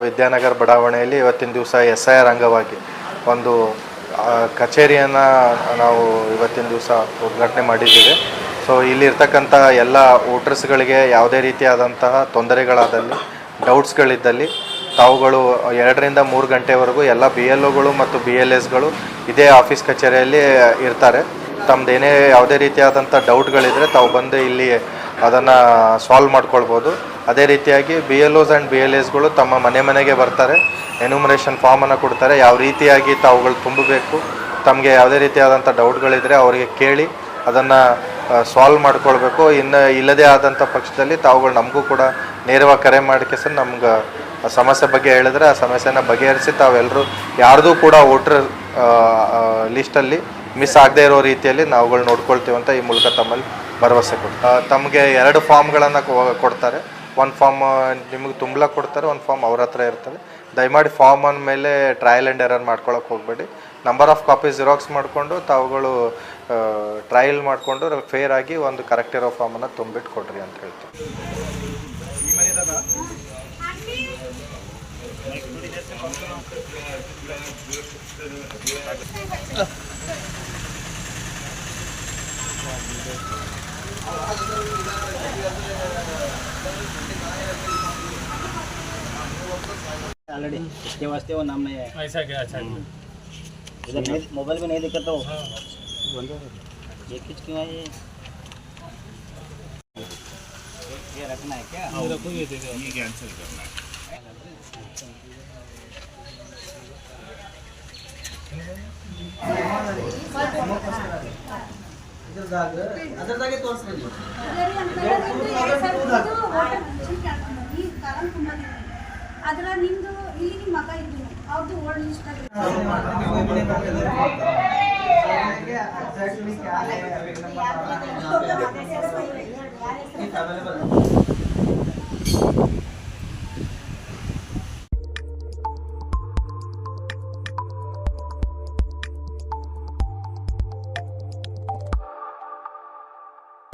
ವಿದ್ಯಾನಗರ ಬಡಾವಣೆಯಲ್ಲಿ ಇವತ್ತಿನ ದಿವಸ SIR ಅಂಗವಾಗಿ ಒಂದು ಕಚೇರಿಯನ್ನು ನಾವು ಇವತ್ತಿನ ದಿವಸ ಉದ್ಘಾಟನೆ ಮಾಡಿದ್ದೀವಿ. ಸೊ ಇಲ್ಲಿರ್ತಕ್ಕಂಥ ಎಲ್ಲ ವೋಟರ್ಸ್ಗಳಿಗೆ ಯಾವುದೇ ರೀತಿಯಾದಂತಹ ತೊಂದರೆಗಳಾದಲ್ಲಿ, ಡೌಟ್ಸ್ಗಳಿದ್ದಲ್ಲಿ ತಾವುಗಳು 2 ರಿಂದ 3 ಗಂಟೆವರೆಗೂ ಎಲ್ಲ BLOಗಳು ಮತ್ತು BLSಗಳು ಇದೇ ಆಫೀಸ್ ಕಚೇರಿಯಲ್ಲಿ ಇರ್ತಾರೆ. ತಮ್ಮದೇನೇ ಯಾವುದೇ ರೀತಿಯಾದಂಥ ಡೌಟ್ಗಳಿದ್ದರೆ ತಾವು ಬಂದು ಇಲ್ಲಿ ಅದನ್ನು ಸಾಲ್ವ್ ಮಾಡ್ಕೊಳ್ಬೋದು. ಅದೇ ರೀತಿಯಾಗಿ BLOಸ್ ಆ್ಯಂಡ್ BLSಗಳು ತಮ್ಮ ಮನೆಗೆ ಬರ್ತಾರೆ, ಎನ್ಯುಮರೇಷನ್ ಫಾರ್ಮನ್ನು ಕೊಡ್ತಾರೆ. ಯಾವ ರೀತಿಯಾಗಿ ತಾವುಗಳು ತುಂಬಬೇಕು, ತಮಗೆ ಯಾವುದೇ ರೀತಿಯಾದಂಥ ಡೌಟ್ಗಳಿದ್ದರೆ ಅವರಿಗೆ ಕೇಳಿ ಅದನ್ನು ಸಾಲ್ವ್ ಮಾಡ್ಕೊಳ್ಬೇಕು. ಇನ್ನು ಇಲ್ಲದೇ ಆದಂಥ ಪಕ್ಷದಲ್ಲಿ ತಾವುಗಳು ನಮಗೂ ಕೂಡ ನೇರವಾಗಿ ಕರೆ ಮಾಡಿಕೆ ಸರ್ ನಮ್ಗೆ ಸಮಸ್ಯೆ ಬಗ್ಗೆ ಹೇಳಿದ್ರೆ ಆ ಸಮಸ್ಯೆನ ಬಗೆಹರಿಸಿ ತಾವೆಲ್ಲರೂ ಯಾರ್ದು ಕೂಡ ವೋಟರ್ ಲಿಸ್ಟಲ್ಲಿ ಮಿಸ್ ಆಗದೆ ಇರೋ ರೀತಿಯಲ್ಲಿ ನಾವುಗಳು ನೋಡ್ಕೊಳ್ತೀವಿ ಅಂತ ಈ ಮೂಲಕ ತಮ್ಮಲ್ಲಿ ಭರವಸೆ ಕೊಡ್ತಾರೆ. ತಮಗೆ 2 ಫಾರ್ಮ್ಗಳನ್ನು ಕೊಡ್ತಾರೆ. ಒಂದು ಫಾರ್ಮ್ ನಿಮಗೆ ತುಂಬಲಕ್ಕೆ ಕೊಡ್ತಾರೆ, ಒಂದು ಫಾರ್ಮ್ ಅವ್ರ ಹತ್ರ ಇರ್ತದೆ. ದಯಮಾಡಿ ಫಾರ್ಮ್ ಅಂದಮೇಲೆ ಟ್ರಯಲ್ ಆ್ಯಂಡ್ ಎರರ್ ಮಾಡ್ಕೊಳಕ್ಕೆ ಹೋಗಬೇಡಿ. ನಂಬರ್ ಆಫ್ ಕಾಪೀಸ್ ಜಿರಾಕ್ಸ್ ಮಾಡಿಕೊಂಡು ತಾವುಗಳು ಟ್ರಯಲ್ ಮಾಡಿಕೊಂಡು ಫೇರ್ ಆಗಿ ಒಂದು ಕರೆಕ್ಟ್ ಇರೋ ಫಾರ್ಮನ್ನು ತುಂಬಿಟ್ಟು ಕೊಡ್ರಿ ಅಂತ ಹೇಳ್ತೀವಿ. ऑलरेडी इसके वास्ते वो नाम नहीं है। ऐसा क्या? अच्छा इधर मोबाइल में नहीं दिक्कत हो ये खींच क्यों है? ये रखना है क्या? रखो, ये कैंसिल करना है। ಅದರದಾಗೆ ತೋರಿಸ್ರಿ. ಅದರ ನಿಮ್ದು ಇಲ್ಲಿ ನಿಮ್ಮ ಮಗ ಇದ್ದು ಅವ್ರದ್ದು ಓಲ್ಡ್ ಲಿಸ್ಟ್ अवेलेबल